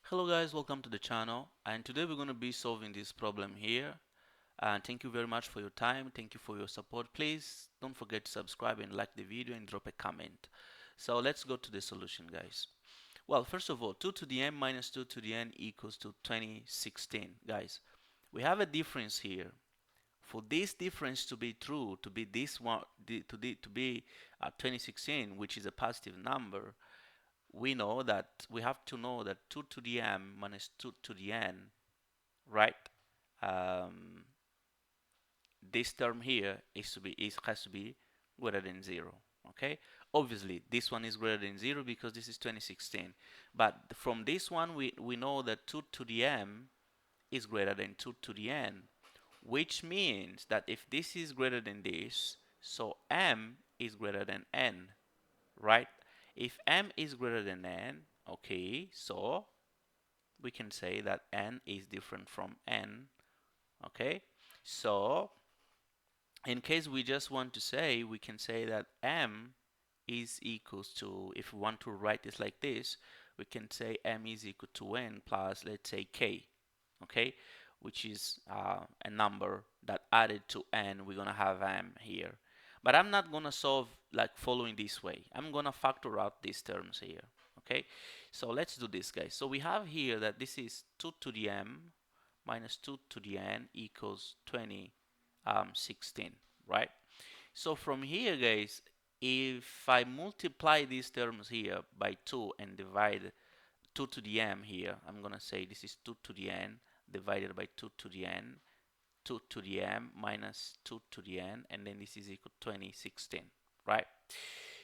Hello guys, welcome to the channel, and today we're going to be solving this problem here. And thank you very much for your time. Thank you for your support. Please don't forget to subscribe and like the video and drop a comment. So let's go to the solution, guys. Well, first of all, 2 to the n minus 2 to the n equals to 2016. Guys, we have a difference here. For this difference to be true, to be this one, to be 2016, which is a positive number, we know that we have to know that 2 to the m minus 2 to the n, right? Um, this term here has to be greater than 0. Okay, obviously this one is greater than 0 because this is 2016, but from this one we know that 2 to the m is greater than 2 to the n, which means that if this is greater than this, so m is greater than n, right? If m is greater than n, okay, so we can say that n is different from n. Okay, so in case we just want to say, we can say that m is equals to, if we want to write this like this, we can say m is equal to n plus, let's say, k. Okay, which is a number that added to n, we're gonna have m here. But I'm not gonna solve like following this way. I'm gonna factor out these terms here. Okay, so let's do this, guys. So we have here that this is 2 to the m minus 2 to the n equals 2016, right? So from here, guys, if I multiply these terms here by 2 and divide 2 to the m here, I'm gonna say this is 2 to the n divided by 2 to the n, 2 to the m minus 2 to the n, and then this is equal to 2016, right?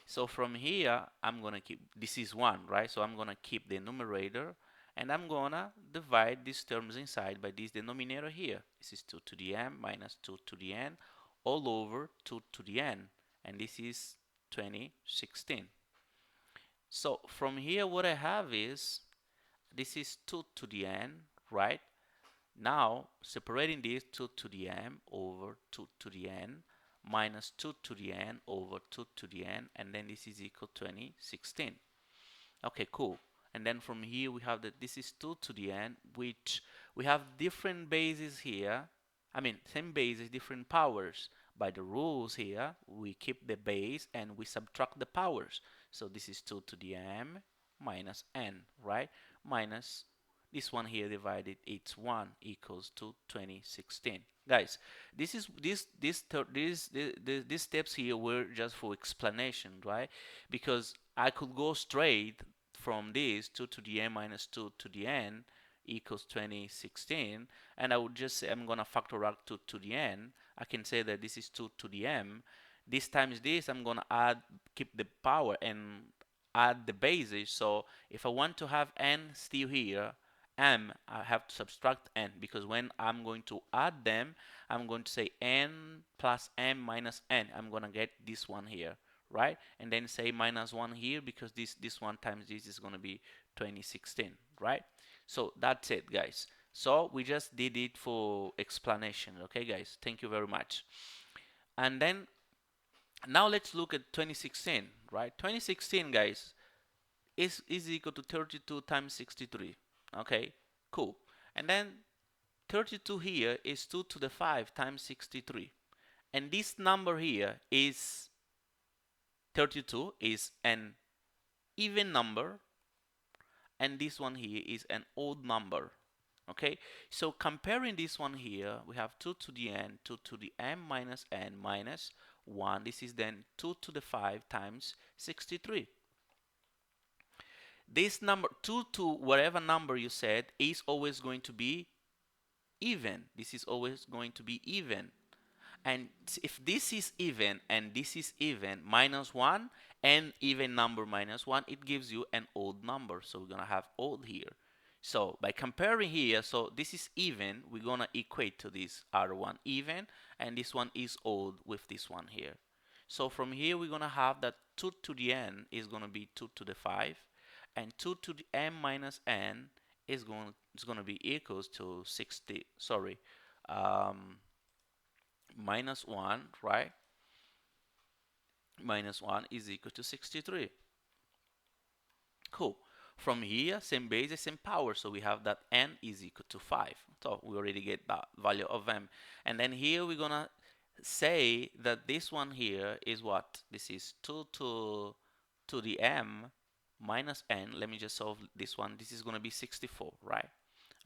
So from here, I'm gonna keep, this is 1, right? So I'm gonna keep the numerator, and I'm gonna divide these terms inside by this denominator here. This is 2 to the m minus 2 to the n all over 2 to the n, and this is 2016. So from here, what I have is, this is 2 to the n, right? Now, separating these, 2 to the m over 2 to the n minus 2 to the n over 2 to the n, and then this is equal to 2016. Okay, cool. And then from here we have that this is 2 to the n, which we have different bases here. I mean, same bases, different powers. By the rules here, we keep the base and we subtract the powers. So this is 2 to the m minus n, right? Minus this one here divided, it's 1 equals to 2016. Guys, this is these steps here were just for explanation, right? Because I could go straight from this 2 to the n minus 2 to the n equals 2016, and I would just say I'm gonna factor out 2 to the n. I can say that this is 2 to the m. This times this, I'm gonna keep the power and add the bases. So if I want to have n still here, m, I have to subtract n, because when I'm going to add them, I'm going to say n plus m minus n. I'm gonna get this one here, right? And then say minus 1 here, because this one times this is going to be 2016, right? So that's it, guys. So we just did it for explanation. Okay, guys, thank you very much. And then now let's look at 2016, right? 2016, guys, is equal to 32 times 63. Okay, cool. And then 32 here is 2 to the 5 times 63, and this number here is 32 is an even number, and this one here is an odd number. Okay, so comparing this one here, we have 2 to the n, 2 to the m minus n minus 1. This is then 2 to the 5 times 63. This number 2 to whatever number you said is always going to be even. This is always going to be even. And if this is even and this is even, minus 1 and even number minus 1, it gives you an odd number. So we're going to have odd here. So by comparing here, so this is even, we're going to equate to this other one even, and this one is odd with this one here. So from here, we're going to have that 2 to the n is going to be 2 to the 5, and 2 to the m minus n is going to be equals to 60, sorry, minus 1, right? Minus 1 is equal to 63. Cool. From here, same basis, same power. So we have that n is equal to 5. So we already get that value of m. And then here we're gonna say that this one here is what? This is 2 to the m minus n. Let me just solve this one. This is gonna be 64, right?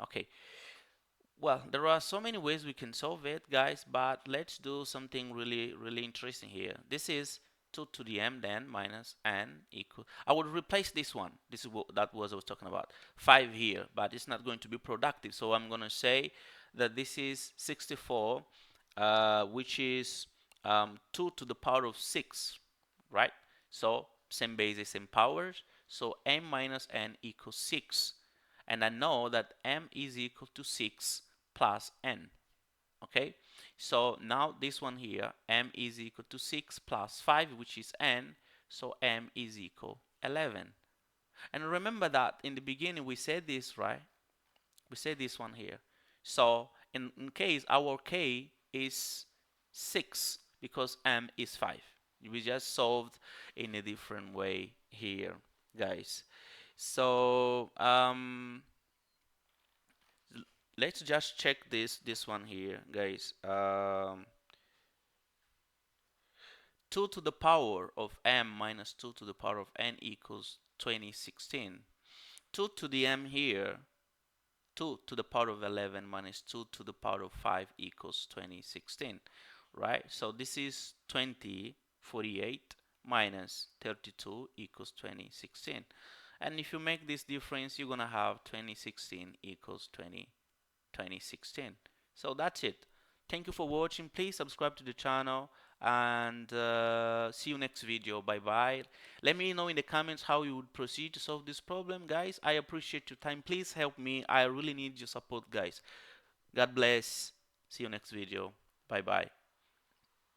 Okay. Well, there are so many ways we can solve it, guys, but let's do something really interesting here. This is 2 to the m then minus n equal. I would replace this one. This is what that was I was talking about. 5 here, but it's not going to be productive. So I'm going to say that this is 64, which is 2 to the power of 6, right? So same basis, same powers. So m minus n equals 6. And I know that m is equal to 6 plus n. Okay, so now this one here, m is equal to 6 plus 5, which is n, so m is equal 11. And remember that in the beginning we said this, right? We said this one here. So in case our k is 6 because m is 5. We just solved in a different way here, guys. So let's just check this one here, guys. 2 to the power of m minus 2 to the power of n equals 2016. 2 to the m here, 2 to the power of 11 minus 2 to the power of 5 equals 2016, right? So this is 2048 minus 32 equals 2016. And if you make this difference, you're going to have 2016 equals 2016. So that's it. Thank you for watching. Please subscribe to the channel and see you next video. Bye bye. Let me know in the comments how you would proceed to solve this problem, guys. I appreciate your time. Please help me. I really need your support, guys. God bless. See you next video. Bye bye.